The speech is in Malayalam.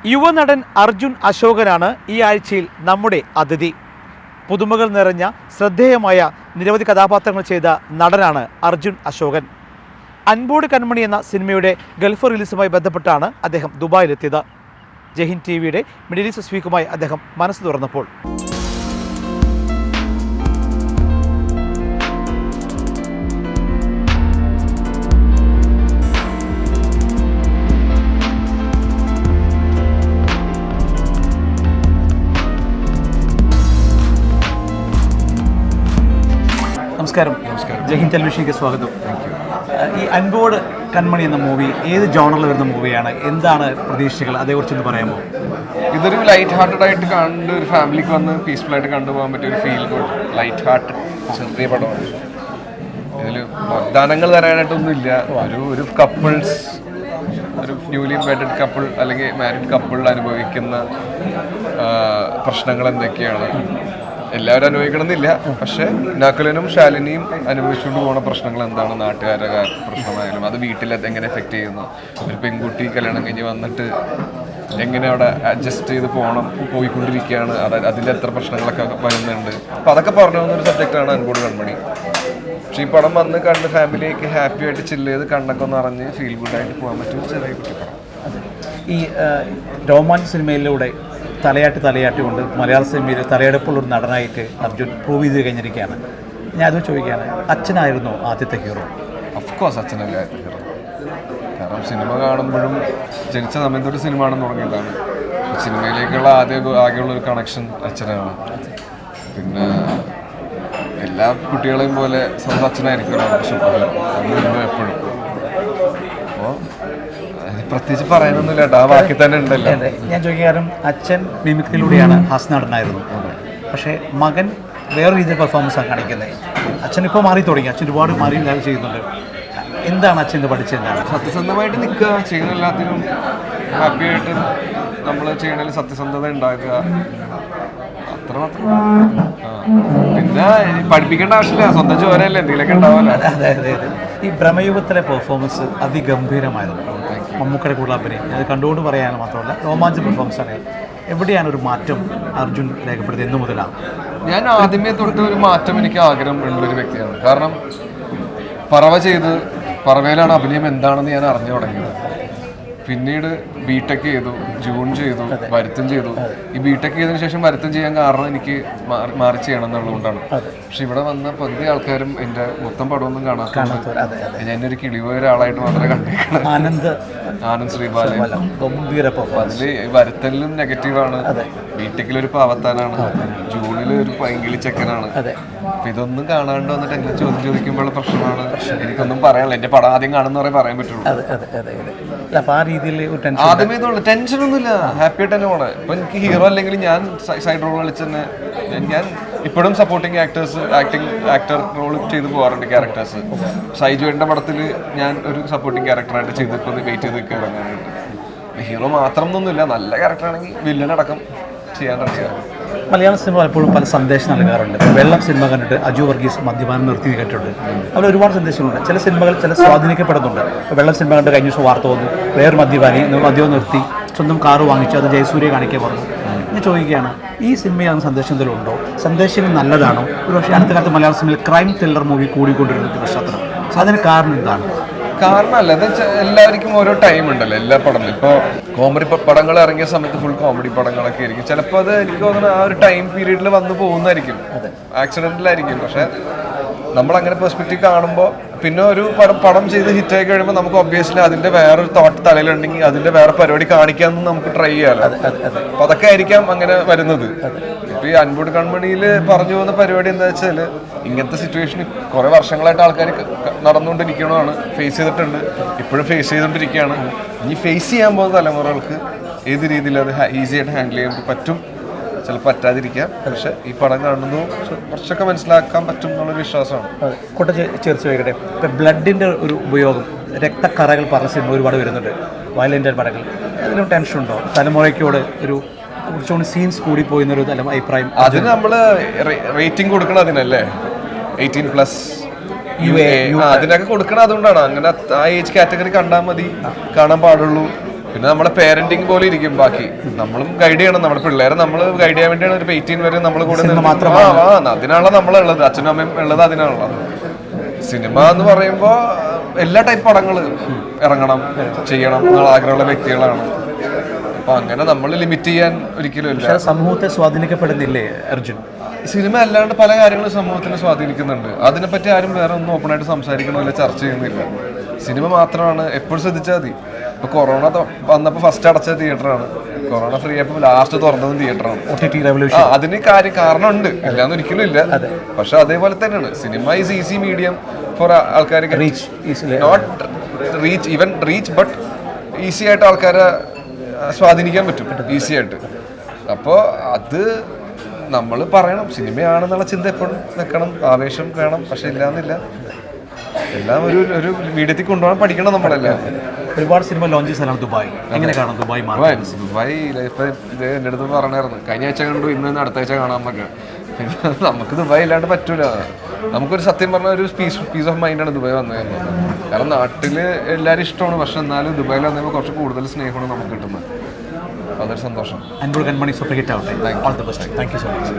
യുവനടൻ അർജുൻ അശോകനാണ് ഈ ആഴ്ചയിൽ നമ്മുടെ അതിഥി. പുതുമകൾ നിറഞ്ഞ ശ്രദ്ധേയമായ നിരവധി കഥാപാത്രങ്ങൾ ചെയ്ത നടനാണ് അർജുൻ അശോകൻ. അൻപോട് കൺമണി എന്ന സിനിമയുടെ ഗൾഫ് റിലീസുമായി ബന്ധപ്പെട്ടാണ് അദ്ദേഹം ദുബായിലെത്തിയത്. ജയ്ഹിന്ദ് ടിവിയുടെ മിഡിൽ ഈസ്റ്റ് വീക്കുമായി അദ്ദേഹം മനസ്സ് തുറന്നപ്പോൾ നമസ്കാരം. ജയ്ഹിന്ദ് ടെലിവിഷനിലേക്ക് സ്വാഗതം. ഈ അൻപോട് കൺമണി എന്ന മൂവി ഏത് ജോണറിൽ വരുന്ന മൂവിയാണ്? എന്താണ് പ്രതീക്ഷകൾ? അതേക്കുറിച്ചൊന്ന് പറയാമോ? ഇതൊരു ലൈറ്റ് ഹാർട്ടഡ് ആയിട്ട് കണ്ട് ഒരു ഫാമിലിക്ക് വന്ന് പീസ്ഫുൾ ആയിട്ട് കണ്ടുപോകാൻ പറ്റിയ ഒരു ഫീൽ ഗുഡ് ലൈറ്റ് ഹാർട്ട് ചെറിയ പടമാണ്. ഇതിൽ വാഗ്ദാനങ്ങൾ തരാനായിട്ടൊന്നുമില്ല. ഒരു കപ്പിൾസ്, ഒരു ന്യൂലി വെഡഡ് കപ്പിൾ അല്ലെങ്കിൽ മാരിഡ് കപ്പിൾ അനുഭവിക്കുന്ന പ്രശ്നങ്ങൾ എന്തൊക്കെയാണ്. എല്ലാവരും അനുഭവിക്കണമെന്നില്ല, പക്ഷെ നകുലനും ശാലിനിയും അനുഭവിച്ചുകൊണ്ട് പോകുന്ന പ്രശ്നങ്ങൾ എന്താണ്, നാട്ടുകാരുടെ പ്രശ്നമായാലും അത് വീട്ടിൽ എങ്ങനെ എഫക്റ്റ് ചെയ്യുന്നു, ഒരു പെൺകുട്ടി കല്യാണം കഴിഞ്ഞ് വന്നിട്ട് എങ്ങനെ അവിടെ അഡ്ജസ്റ്റ് ചെയ്ത് പോയിക്കൊണ്ടിരിക്കുകയാണ്, അതിൻ്റെ എത്ര പ്രശ്നങ്ങളൊക്കെ വരുന്നുണ്ട്. അപ്പോൾ അതൊക്കെ പറഞ്ഞു പോകുന്നൊരു സബ്ജക്റ്റാണ് അൻപോട് കൺമണി. പക്ഷേ ഈ പടം വന്ന് കണ്ട് ഫാമിലിയൊക്കെ ഹാപ്പി ആയിട്ട് ചില്ല് ചെയ്ത് കണ്ണൊക്കെ ഒന്ന് അറിഞ്ഞ് ഫീൽ ഗുഡായിട്ട് പോകാൻ പറ്റും ചെറിയ കുട്ടിപ്പടം. ഈ രോമാഞ്ച് സിനിമയിലൂടെ തലയാട്ടി കൊണ്ട് മലയാള സിനിമയിൽ തലയെടുപ്പുള്ളൊരു നടനായിട്ട് അർജുൻ പ്രൂവ് ചെയ്ത് കഴിഞ്ഞിരിക്കുകയാണ്. ഞാൻ അത് ചോദിക്കുകയാണ്, അച്ഛനായിരുന്നു ആദ്യത്തെ ഹീറോ? ഓഫ്കോഴ്സ് അച്ഛനല്ലേ ആദ്യത്തെ ഹീറോ. കാരണം സിനിമ കാണുമ്പോഴും ജനിച്ച സമയത്തൊരു സിനിമ ആണെന്ന് തുടങ്ങിയതാണ്. സിനിമയിലേക്കുള്ള ആകെയുള്ള ഒരു കണക്ഷൻ അച്ഛനാണ്. പിന്നെ എല്ലാ കുട്ടികളെയും പോലെ സ്വന്തം അച്ഛനായിരിക്കുമല്ലോ സൂപ്പർ ഹീറോ എപ്പോഴും. അപ്പോൾ പ്രത്യേകിച്ച് പറയാനൊന്നുമില്ല കേട്ടോ, ആ ബാക്കി തന്നെ ഉണ്ടല്ലോ. ഞാൻ ചോദിക്കാനും അച്ഛൻ മിമിക്രിയിലൂടെയാണ് ഹാസ്യനടനായിരുന്നു, പക്ഷേ മകൻ വേറെ രീതിയിൽ പെർഫോമൻസാണ് കാണിക്കുന്നത്. അച്ഛൻ ഇപ്പോൾ മാറി തുടങ്ങി, അച്ഛൻ ഒരുപാട് മാറി ചെയ്യുന്നുണ്ട്. എന്താണ് അച്ഛൻ പഠിച്ചെന്താണ്? സത്യസന്ധമായിട്ട് നിൽക്കുക, ചെയ്യുന്ന എല്ലാത്തിനും ഹാപ്പി ആയിട്ട് നമ്മൾ ചെയ്യണതിൽ സത്യസന്ധത ഉണ്ടാക്കുക, അത്രമാത്രം. പിന്നെ പഠിപ്പിക്കേണ്ട ആവശ്യമില്ല, സ്വന്തം ചോരയല്ലേ, എന്തെങ്കിലുമൊക്കെ ഉണ്ടാവില്ല. അതെ. ഈ ഭ്രമയുഗത്തിലെ പെർഫോമൻസ് അതിഗംഭീരമായിരുന്നു. മമ്മൂക്കയുടെ കൂടുതൽ അഭിനയം അത് കണ്ടുകൊണ്ട് പറയാൻ മാത്രമല്ല രോമാഞ്ച പെർഫോമൻസ് അറിയാം. എവിടെയാണ് ഒരു മാറ്റം അർജുൻ രേഖപ്പെടുത്തിയത്? എന്ന് മുതലാണ്? ഞാൻ ആദ്യമേ തൊട്ട് ഒരു മാറ്റം എനിക്ക് ആഗ്രഹം ഉള്ളൊരു വ്യക്തിയാണ്. കാരണം പറവയിലാണ് അഭിനയം എന്താണെന്ന് ഞാൻ അറിഞ്ഞു തുടങ്ങിയത്. പിന്നീട് ബിടെക് ചെയ്തു, ജൂൺ ചെയ്തു, വരുത്തം ചെയ്തു. ഈ ബിടെക് ചെയ്തതിനു ശേഷം വരുത്തം ചെയ്യാൻ കാരണം എനിക്ക് മാറി ചെയ്യണം എന്നുള്ളതുകൊണ്ടാണ്. പക്ഷെ ഇവിടെ വന്ന പകുതി ആൾക്കാരും എൻ്റെ മൊത്തം പടമൊന്നും കാണാത്ത, ഞാൻ ഒരു കിളിപോയ ഒരാളായിട്ട് മാത്രമേ കണ്ടേക്കണം. ആനന്ദ് ശ്രീബാലൻ. അതില് വരുത്തലിലും നെഗറ്റീവാണ്, ബിടെക്കിലൊരു പാവത്താനാണ്, ജൂണിലൊരു പൈങ്കിളി ചെക്കനാണ്. അപ്പൊ ഇതൊന്നും കാണാണ്ട് വന്നിട്ട് എങ്ങനെ ചോദിക്കുമ്പോഴുള്ള പ്രശ്നമാണ്. എനിക്കൊന്നും പറയാനില്ല, എന്റെ പടം ആദ്യം കാണുന്നവരെ പറയാൻ പറ്റുള്ളൂ. ആദ്യമേ ടെൻഷനൊന്നുമില്ല, ഹാപ്പി ആയിട്ട് തന്നെ പോണേ. ഇപ്പൊ എനിക്ക് ഹീറോ അല്ലെങ്കിൽ ഞാൻ സൈഡ് റോൾ കളിച്ച് തന്നെ ഞാൻ ഇപ്പോഴും സപ്പോർട്ടിങ് ആക്ടർ റോൾ ചെയ്ത് പോകാറുണ്ട് ക്യാരക്ടേഴ്സ്. സൈജുവിന്റെ പടത്തിൽ ഞാൻ ഒരു സപ്പോർട്ടിങ് ക്യാരക്ടറായിട്ട് ചെയ്തിപ്പോൾ വെയിറ്റ് ചെയ്ത് ഇറങ്ങാനായിട്ട്. ഹീറോ മാത്രം ഒന്നുമില്ല, നല്ല ക്യാരക്ടറാണെങ്കിൽ വില്ലനടക്കം ചെയ്യാൻ തുടങ്ങിയത്. മലയാള സിനിമ പലപ്പോഴും പല സന്ദേശം നൽകാറുണ്ട്. വെള്ളം സിനിമ കണ്ടിട്ട് അജു വർഗീസ് മദ്യപാനം നിർത്തി കേട്ടിട്ടുണ്ട്. അവിടെ ഒരുപാട് സന്ദേശങ്ങളുണ്ട്. ചില സിനിമകൾ സ്വാധീനിക്കപ്പെടുന്നുണ്ട്. വെള്ളം സിനിമ കണ്ട് കഴിഞ്ഞ ദിവസം വാർത്ത വന്നു, വേറെ മദ്യവും നിർത്തി സ്വന്തം കാറ് വാങ്ങിച്ചു, അത് ജയസൂര്യ കാണിക്കാൻ പറഞ്ഞു. ഞാൻ ചോദിക്കുകയാണ്, ഈ സിനിമയാണ് സന്ദേശം എന്തെങ്കിലും ഉണ്ടോ? സന്ദേശങ്ങൾ നല്ലതാണോ? ഒരു പക്ഷേ അടുത്ത കാലത്ത് മലയാള സിനിമയിൽ ക്രൈം ത്രില്ലർ മൂവി കൂടിക്കൊണ്ടിരുന്ന പശ്ചാത്തലം, അതിന് കാരണം എന്താണ്? കാരണമല്ല, എന്താ വെച്ചാൽ എല്ലാവർക്കും ഓരോ ടൈം ഉണ്ടല്ലോ എല്ലാ പടങ്ങളും. ഇപ്പോൾ കോമഡി പടങ്ങൾ ഇറങ്ങിയ സമയത്ത് ഫുൾ കോമഡി പടങ്ങളൊക്കെ ആയിരിക്കും. ചിലപ്പോൾ അത് എനിക്ക് തോന്നുന്നത് ആ ഒരു ടൈം പീരീഡിൽ വന്ന് പോകുന്നതായിരിക്കും, ആക്സിഡന്റിലായിരിക്കും. പക്ഷെ നമ്മളങ്ങനെ പെർസ്പെക്റ്റീവ് കാണുമ്പോൾ പിന്നെ ഒരു പടം ചെയ്ത് ഹിറ്റായി കഴിയുമ്പോൾ നമുക്ക് ഒബ്വിയസ്ലി അതിൻ്റെ വേറൊരു തോട്ട് തലയിലുണ്ടെങ്കിൽ അതിൻ്റെ വേറെ പരിപാടി കാണിക്കാമെന്ന് നമുക്ക് ട്രൈ ചെയ്യാമല്ലോ. അപ്പോൾ അതൊക്കെ ആയിരിക്കാം അങ്ങനെ വരുന്നത്. ഇപ്പോൾ ഈ അൻപോട് കൺമണിയിൽ പറഞ്ഞു പോകുന്ന പരിപാടി എന്താ വെച്ചാൽ, ഇങ്ങനത്തെ സിറ്റുവേഷൻ കുറേ വർഷങ്ങളായിട്ട് ആൾക്കാർ നടന്നുകൊണ്ടിരിക്കണതാണ്, ഫേസ് ചെയ്തിട്ടുണ്ട്, ഇപ്പോഴും ഫേസ് ചെയ്തുകൊണ്ടിരിക്കുകയാണ്. ഇനി ഫേസ് ചെയ്യാൻ പോകുന്ന തലമുറകൾക്ക് ഏത് രീതിയിൽ അത് ഈസി ആയിട്ട് ഹാൻഡിൽ ചെയ്യാൻ പറ്റും, ചിലപ്പോൾ പറ്റാതിരിക്കാം. പക്ഷെ ഈ പടം കാണുന്നു കുറച്ചൊക്കെ മനസ്സിലാക്കാൻ പറ്റും എന്നുള്ളൊരു വിശ്വാസമാണ്. ചേർത്ത് വയ്ക്കട്ടെ, ഇപ്പം ബ്ലഡിൻ്റെ ഒരു ഉപയോഗം, രക്തക്കറകൾ പറഞ്ഞ സിനിമ ഒരുപാട് വരുന്നുണ്ട്, വയലൻ്റ് പടങ്ങൾ. അതിലും ടെൻഷനുണ്ടോ? തലമുറയ്ക്കോട് ഒരു കുറച്ചുകൂടി സീൻസ് കൂടി പോയിന്നൊരു അഭിപ്രായം. അതിന് നമ്മൾ റേറ്റിംഗ് കൊടുക്കണം, അതിനല്ലേ 18+. അതിനൊക്കെ കൊടുക്കണം. അതുകൊണ്ടാണ് അങ്ങനെ ആ ഏജ് കാറ്റഗറി കണ്ടാൽ മതി, കാണാൻ പാടുള്ളൂ. പിന്നെ നമ്മുടെ പേരന്റിങ് പോലെ ഇരിക്കും ബാക്കി. നമ്മളും ഗൈഡ് ചെയ്യണം, നമ്മുടെ പിള്ളേരെ നമ്മൾ ഗൈഡ് ചെയ്യാൻ വേണ്ടിയാണ് ഒരു 18 വരെ നമ്മൾ കൂടെ അതിനാണല്ലോ നമ്മളുള്ളത്, അച്ഛനും അമ്മയും ഉള്ളത് അതിനാണല്ലോ. സിനിമ എന്ന് പറയുമ്പോൾ എല്ലാ ടൈപ്പ് പടങ്ങൾ ഇറങ്ങണം ചെയ്യണം എന്നുള്ള ആഗ്രഹമുള്ള വ്യക്തികളാണ്. അപ്പൊ അങ്ങനെ നമ്മൾ ലിമിറ്റ് ചെയ്യാൻ ഒരിക്കലും ഇല്ല. സമൂഹത്തെ സ്വാധീനിക്കപ്പെടുന്നില്ലേ അർജുൻ? സിനിമ അല്ലാണ്ട് പല കാര്യങ്ങളും സമൂഹത്തിനെ സ്വാധീനിക്കുന്നുണ്ട്. അതിനെപ്പറ്റി ആരും വേറെ ഒന്നും ഓപ്പണായിട്ട് സംസാരിക്കണമില്ല, ചർച്ച ചെയ്യുന്നില്ല. സിനിമ മാത്രമാണ് എപ്പോഴും ശ്രദ്ധിച്ചാൽ മതി. ഇപ്പൊ കൊറോണ വന്നപ്പോൾ ഫസ്റ്റ് അടച്ച തിയേറ്ററാണ്, കൊറോണ ഫ്രീ ആയപ്പോൾ ലാസ്റ്റ് തുറന്നതും തിയേറ്ററാണ്. അതിന് കാരണമുണ്ട്, ഇല്ലാന്ന് ഒരിക്കലും ഇല്ല. പക്ഷെ അതേപോലെ തന്നെയാണ് cinema is easy medium for ആൾക്കാർക്ക് not reach even reach but easy ആയിട്ട് ആൾക്കാരെ സ്വാധീനിക്കാൻ പറ്റും ഈസി ആയിട്ട്. അപ്പോൾ അത് നമ്മൾ പറയണം, സിനിമയാണെന്നുള്ള ചിന്ത എപ്പോഴും നിൽക്കണം, ആവേശം വേണം. പക്ഷെ ഇല്ലാന്നില്ല, എല്ലാം ഒരു മീഡിയത്തിൽ കൊണ്ടുപോകാൻ പഠിക്കണം നമ്മളെല്ലാം. ഒരുപാട് സിനിമ ലോഞ്ച് സ്ഥലമാണ് ദുബായ്. എങ്ങനെ കാണും ദുബായ്? ദുബായ് ഇപ്പൊ ഇത് എൻ്റെ അടുത്ത് പറഞ്ഞായിരുന്നു, കഴിഞ്ഞ ആഴ്ച കണ്ടു, ഇന്ന് അടുത്ത ആഴ്ച കാണാൻ പറ്റുക. നമുക്ക് ദുബായ് ഇല്ലാണ്ട് പറ്റൂല. നമുക്കൊരു സത്യം പറഞ്ഞ ഒരു പീസ് ഓഫ് മൈൻഡാണ് ദുബായ് വന്നത്. കാരണം നാട്ടിൽ എല്ലാവരും ഇഷ്ടമാണ്, പക്ഷെ എന്നാലും ദുബായിൽ വന്നപ്പോൾ കുറച്ച് കൂടുതൽ സ്നേഹമാണ് നമുക്ക് കിട്ടുന്നത്. അതൊരു സന്തോഷം. അൻപുൾ കൺമണി സൂപ്പർ ഹിറ്റ് ആവട്ടെ. All the best. Thank you so much.